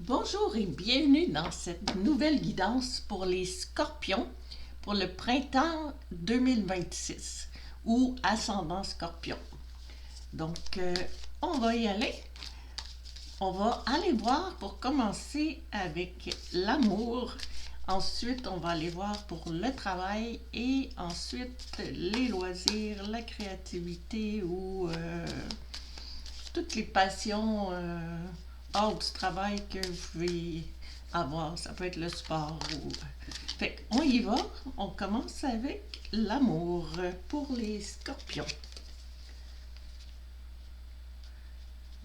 Bonjour et bienvenue dans cette nouvelle guidance pour les scorpions pour le printemps 2026 ou ascendant scorpion. Donc, on va y aller. On va aller voir pour commencer avec l'amour. Ensuite, on va aller voir pour le travail et ensuite les loisirs, la créativité ou toutes les passions hors du travail que vous pouvez avoir. Ça peut être le sport ou... Fait qu'on y va. On commence avec l'amour pour les scorpions.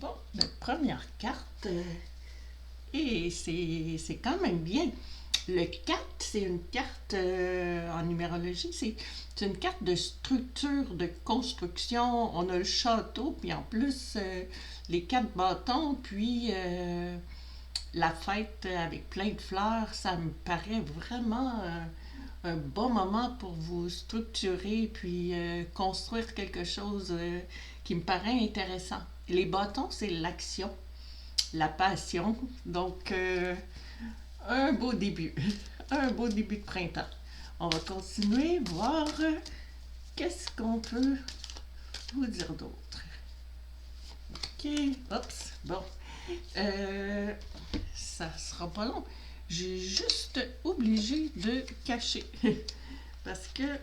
Bon, la première carte, et c'est quand même bien. Le 4, c'est une carte en numérologie, c'est une carte de structure, de construction. On a le château, puis en plus, les 4 bâtons, puis la fête avec plein de fleurs. Ça me paraît vraiment un bon moment pour vous structurer, puis construire quelque chose qui me paraît intéressant. Les bâtons, c'est l'action, la passion. Donc, un beau début. Un beau début de printemps. On va continuer, voir qu'est-ce qu'on peut vous dire d'autre. Ok, oups, bon. Ça sera pas long. J'ai juste obligé de cacher. Parce que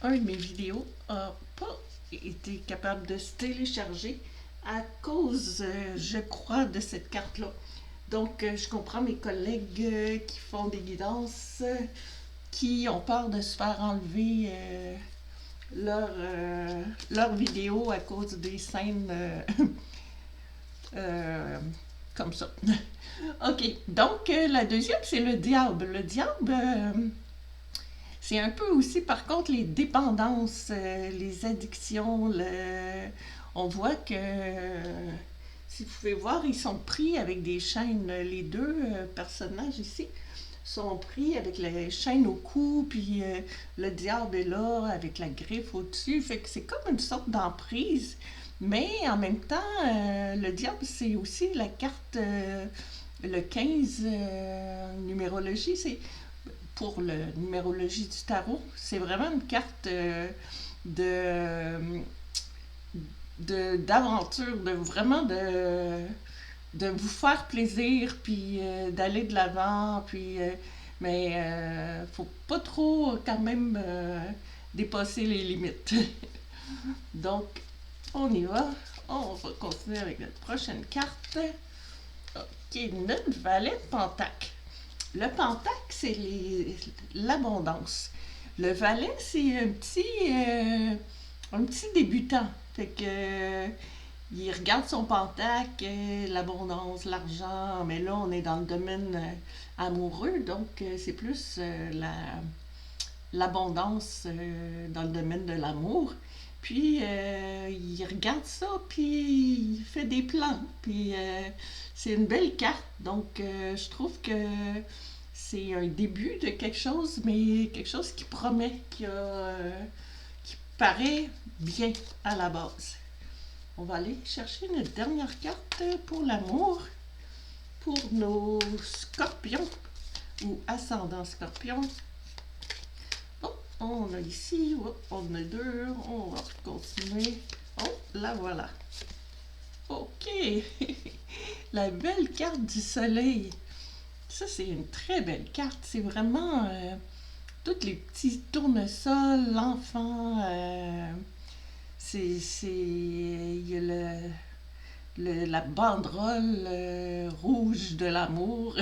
un de mes vidéos a pas été capable de se télécharger à cause, je crois, de cette carte-là. Donc, je comprends mes collègues qui font des guidances, qui ont peur de se faire enlever leur vidéo à cause des scènes comme ça. OK, donc la deuxième, c'est le diable. Le diable, c'est un peu aussi, par contre, les dépendances, les addictions. On voit que, si vous pouvez voir, ils sont pris avec des chaînes. Les deux personnages ici sont pris avec les chaînes au cou, puis le diable est là avec la griffe au-dessus. Fait que c'est comme une sorte d'emprise. Mais en même temps, le diable, c'est aussi la carte, le 15 numérologie, c'est pour la numérologie du tarot, c'est vraiment une carte d'aventure, de vraiment de vous faire plaisir, puis d'aller de l'avant, puis mais faut pas trop quand même dépasser les limites. Donc, on y va. On va continuer avec notre prochaine carte. Ok, notre valet de Pentacle. Le Pentacle, c'est l'abondance. Le valet, c'est un petit débutant. Fait que il regarde son Pentacle, l'abondance, l'argent, mais là, on est dans le domaine amoureux, donc c'est plus l'abondance dans le domaine de l'amour. Puis, il regarde ça, puis il fait des plans. Puis, c'est une belle carte. Donc, je trouve que c'est un début de quelque chose, mais quelque chose qui promet, qui paraît bien à la base. On va aller chercher notre dernière carte pour l'amour, pour nos scorpions ou ascendants scorpions. On a ici, on a deux, on va continuer. Oh, la voilà. OK. La belle carte du soleil. Ça, c'est une très belle carte. C'est vraiment tous les petits tournesols, l'enfant. Il y a la banderole rouge de l'amour.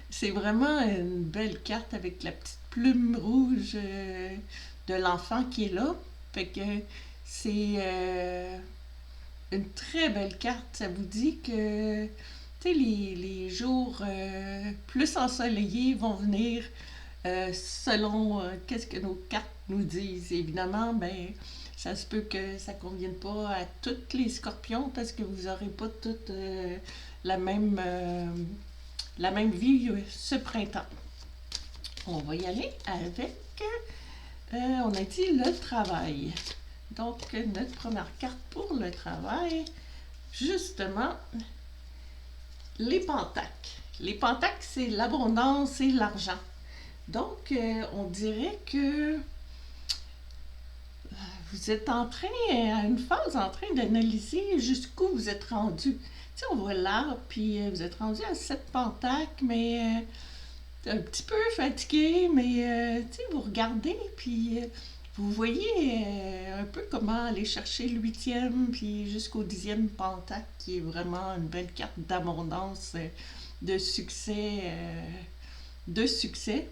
C'est vraiment une belle carte avec la petite plume rouge de l'enfant qui est là. Fait que c'est une très belle carte. Ça vous dit que les jours plus ensoleillés vont venir selon qu'est-ce que nos cartes nous disent. Évidemment, ben ça se peut que ça ne convienne pas à tous les scorpions parce que vous n'aurez pas toutes la même vie ce printemps. On va y aller avec, on a dit le travail. Donc, notre première carte pour le travail, justement, les pentaques. Les pentaques, c'est l'abondance et l'argent. Donc, on dirait que vous êtes à une phase en train d'analyser jusqu'où vous êtes rendu. Tu sais, on voit l'arbre, puis vous êtes rendu à 7 pentaques, mais un petit peu fatigué, mais tu sais, vous regardez, puis vous voyez un peu comment aller chercher le 8e, puis jusqu'au 10e pentacle, qui est vraiment une belle carte d'abondance, de succès, de succès.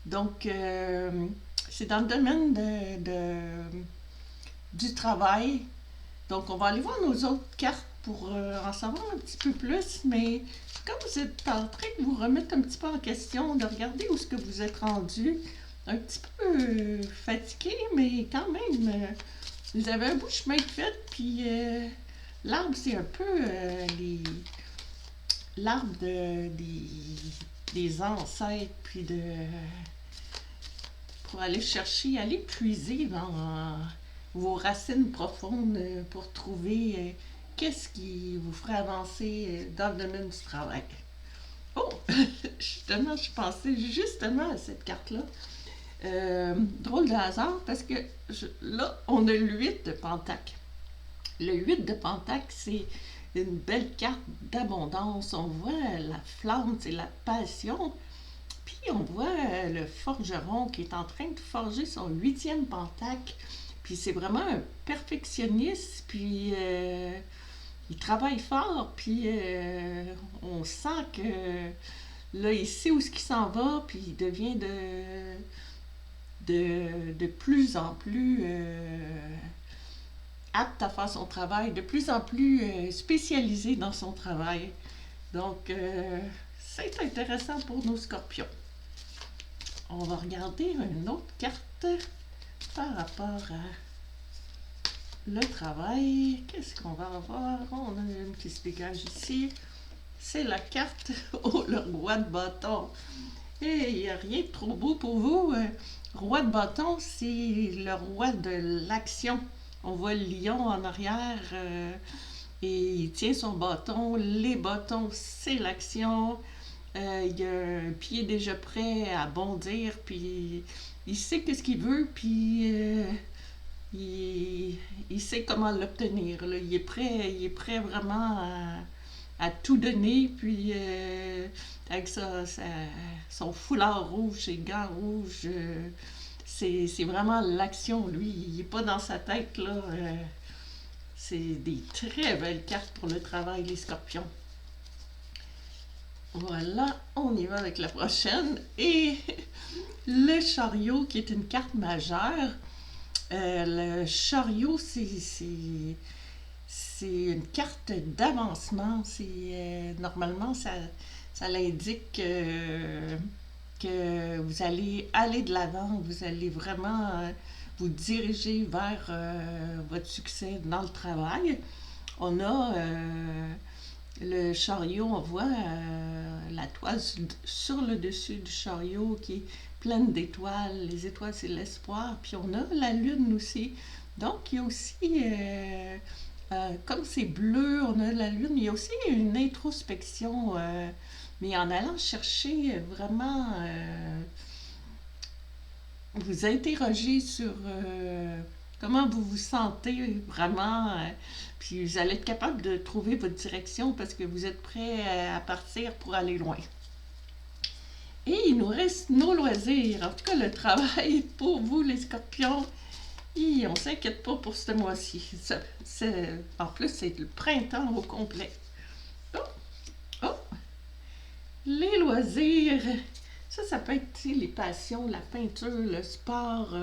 Donc, c'est dans le domaine du travail. Donc, on va aller voir nos autres cartes pour en savoir un petit peu plus, mais comme vous êtes en train de vous remettre un petit peu en question, de regarder où est-ce que vous êtes rendu, un petit peu fatigué, mais quand même, vous avez un bout de chemin de fait, puis l'arbre, c'est un peu l'arbre des ancêtres, puis pour aller chercher, aller puiser dans vos racines profondes pour trouver qu'est-ce qui vous ferait avancer dans le domaine du travail. Oh, justement, je pensais justement à cette carte-là. Drôle de hasard parce que là, on a le 8 de Pentacle. Le 8 de Pentacle, c'est une belle carte d'abondance. On voit la flamme, c'est la passion. Puis on voit le forgeron qui est en train de forger son 8e Pentacle. Puis c'est vraiment un perfectionniste. Puis il travaille fort. Puis on sent que là, il sait où est-ce qu'il s'en va. Puis il devient de plus en plus apte à faire son travail, de plus en plus spécialisé dans son travail. Donc, c'est intéressant pour nos scorpions. On va regarder une autre carte par rapport à le travail. Qu'est-ce qu'on va avoir? On a une qui se dégage ici. C'est la carte le roi de bâton. Et il n'y a rien de trop beau pour vous. Roi de bâton, c'est le roi de l'action. On voit le lion en arrière et il tient son bâton. Les bâtons, c'est l'action. Il a un pied déjà prêt à bondir, puis il sait qu'est-ce qu'il veut, puis il sait comment l'obtenir. Là. Il est prêt vraiment à tout donner, puis avec son foulard rouge, ses gants rouges, c'est vraiment l'action, lui. Il n'est pas dans sa tête, là. C'est des très belles cartes pour le travail, les scorpions. Voilà, on y va avec la prochaine. Et le chariot, qui est une carte majeure. Le chariot, c'est une carte d'avancement. Normalement, ça l'indique que vous allez aller de l'avant, vous allez vraiment vous diriger vers votre succès dans le travail. On a le chariot, on voit la toile sur le dessus du chariot qui est pleine d'étoiles. Les étoiles, c'est l'espoir. Puis on a la lune aussi. Donc, il y a aussi, comme c'est bleu, on a la lune, il y a aussi une introspection, mais en allant chercher vraiment, vous interroger sur comment vous vous sentez vraiment, puis vous allez être capable de trouver votre direction parce que vous êtes prêt à partir pour aller loin. Et il nous reste nos loisirs, en tout cas le travail pour vous les scorpions. Et on s'inquiète pas pour ce mois-ci. En plus, c'est le printemps au complet. Oh, oh. Les loisirs, ça peut être les passions, la peinture, le sport.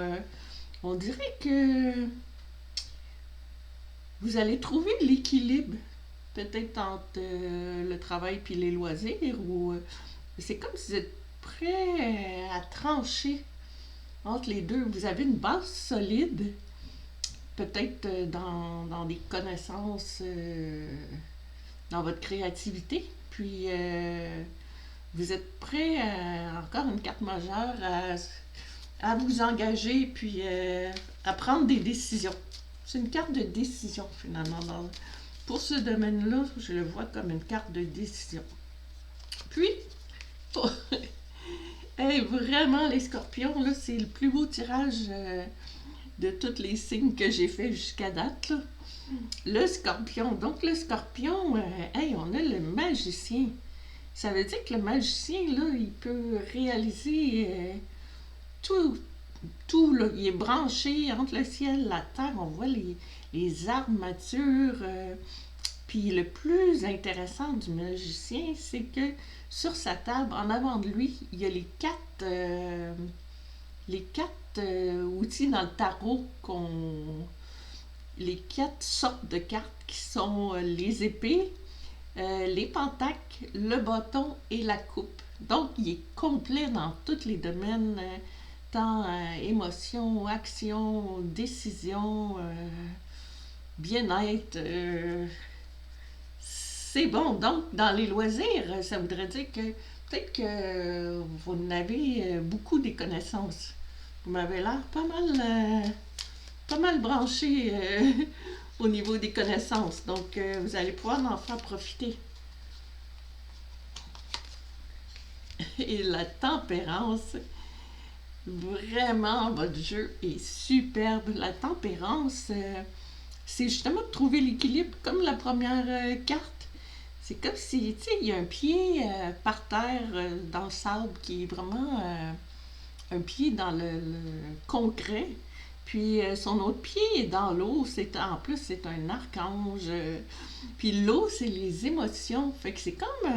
On dirait que vous allez trouver l'équilibre, peut-être entre le travail et les loisirs, ou c'est comme si vous êtes prêt à trancher entre les deux. Vous avez une base solide, peut-être dans des connaissances, dans votre créativité, puis vous êtes prêt, encore une carte majeure, à vous engager, puis à prendre des décisions. C'est une carte de décision, finalement, pour ce domaine-là, je le vois comme une carte de décision. Puis, pour... hey, vraiment, les scorpions, là, c'est le plus beau tirage de tous les signes que j'ai fait jusqu'à date, là. Le scorpion. Donc, le scorpion, hey, on a le magicien. Ça veut dire que le magicien, là, il peut réaliser tout, tout, là. Il est branché entre le ciel et la terre. On voit les arbres matures. Puis le plus intéressant du magicien, c'est que sur sa table, en avant de lui, il y a les quatre outils dans le tarot les 4 sortes de cartes qui sont les épées, les pentacles, le bâton et la coupe. Donc, il est complet dans tous les domaines, tant émotion, action, décision, bien-être. C'est bon. Donc, dans les loisirs, ça voudrait dire que peut-être que vous en avez beaucoup des connaissances. Vous m'avez l'air pas mal branché au niveau des connaissances. Donc, vous allez pouvoir en faire profiter. Et la tempérance, vraiment, votre jeu est superbe. La tempérance, c'est justement de trouver l'équilibre, comme la première carte. C'est comme si, tu sais, il y a un pied par terre dans le sable qui est vraiment un pied dans le concret. Puis son autre pied est dans l'eau. En plus, c'est un archange. Puis l'eau, c'est les émotions. Fait que c'est comme...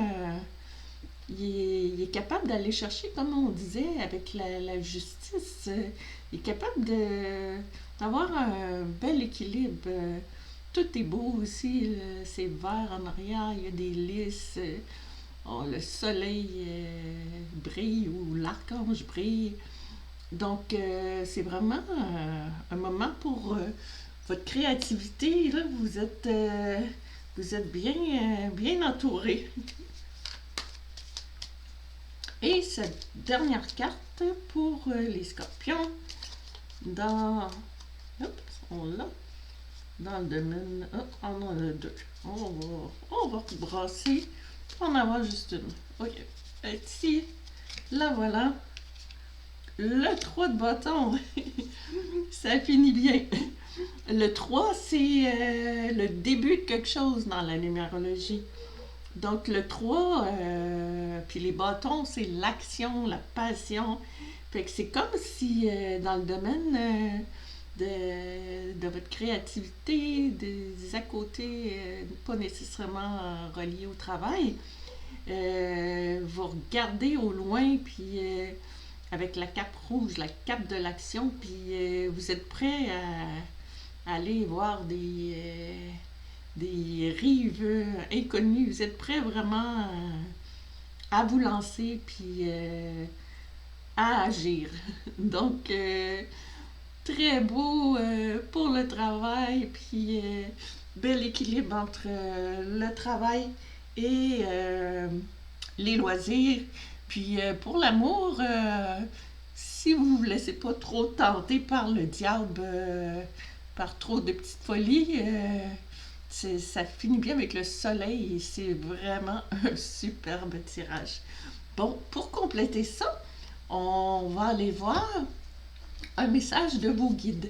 il est capable d'aller chercher, comme on disait, avec la justice. Il est capable d'avoir un bel équilibre. Tout est beau aussi. C'est vert en arrière. Il y a des lys. Le soleil brille ou l'archange brille. Donc, c'est vraiment un moment pour votre créativité. Là, vous êtes bien entouré. Et cette dernière carte pour les scorpions, on l'a dans le domaine. On en a 2. On va brasser pour en avoir juste une. Ok. Ici, là voilà. Le 3 de bâton, ça finit bien. Le 3, c'est le début de quelque chose dans la numérologie. Donc le 3, puis les bâtons, c'est l'action, la passion. Fait que c'est comme si dans le domaine de votre créativité, des à côté, pas nécessairement reliés au travail, vous regardez au loin, puis avec la cape rouge, la cape de l'action, puis vous êtes prêt à aller voir des rives inconnues. Vous êtes prêt vraiment à vous lancer, puis à agir. Donc, très beau pour le travail, puis bel équilibre entre le travail et les loisirs. Puis pour l'amour, si vous ne vous laissez pas trop tenter par le diable, par trop de petites folies, ça finit bien avec le soleil et c'est vraiment un superbe tirage. Bon, pour compléter ça, on va aller voir un message de vos guides.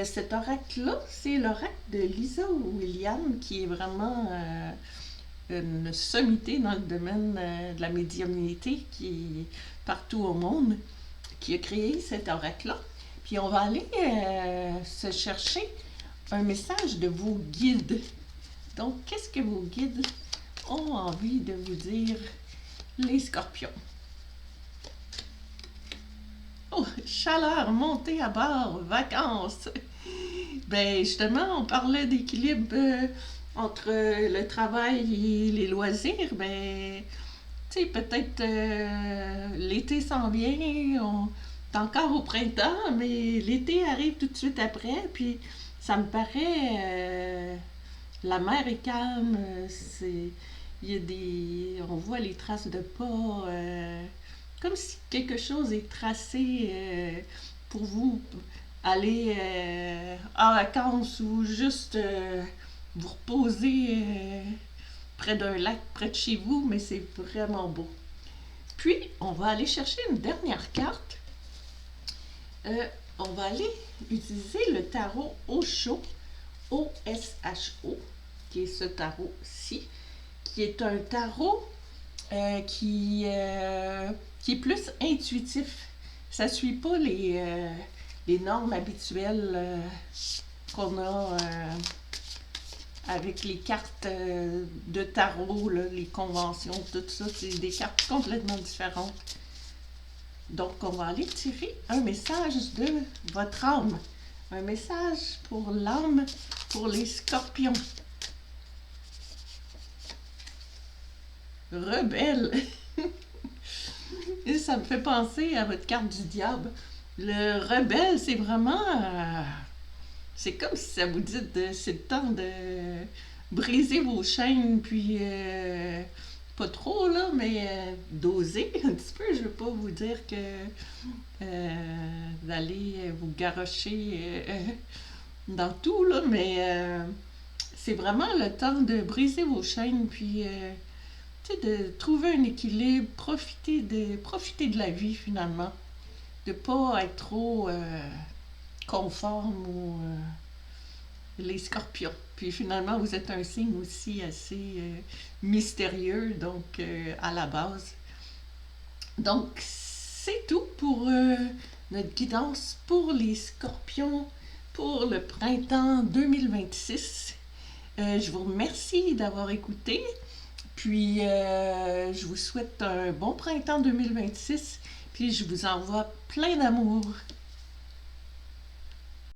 Cet oracle-là, c'est l'oracle de Lisa Williams, qui est vraiment une sommité dans le domaine de la médiumnité, qui est partout au monde, qui a créé cet oracle-là. Puis on va aller se chercher un message de vos guides. Donc, qu'est-ce que vos guides ont envie de vous dire, les scorpions? Oh, chaleur, montée à bord, vacances. Ben, justement, on parlait d'équilibre entre le travail et les loisirs. Ben, tu sais, peut-être l'été s'en vient, on est encore au printemps, mais l'été arrive tout de suite après, puis ça me paraît, la mer est calme, il y a on voit les traces de pas, comme si quelque chose est tracé pour vous aller en vacances ou juste vous reposer près d'un lac, près de chez vous, mais c'est vraiment beau. Puis, on va aller chercher une dernière carte. On va aller utiliser le tarot Osho, O-S-H-O, qui est ce tarot-ci, qui est un tarot qui est plus intuitif. Ça ne suit pas les normes habituelles qu'on a avec les cartes de tarot, là, les conventions, tout ça. C'est des cartes complètement différentes. Donc, on va aller tirer un message de votre âme. Un message pour l'âme, pour les scorpions. Rebelle. Et ça me fait penser à votre carte du diable. Le rebelle, c'est vraiment... c'est comme si ça vous dit de c'est le temps de briser vos chaînes, puis pas trop, là, mais d'oser un petit peu. Je veux pas vous dire que d'aller vous garrocher dans tout, là, mais c'est vraiment le temps de briser vos chaînes, puis de trouver un équilibre, profiter de la vie finalement, de pas être trop conforme ou les scorpions. Puis finalement, vous êtes un signe aussi assez mystérieux, donc à la base. Donc, c'est tout pour notre guidance pour les scorpions pour le printemps 2026. Je vous remercie d'avoir écouté. Puis, je vous souhaite un bon printemps 2026. Puis, je vous envoie plein d'amour.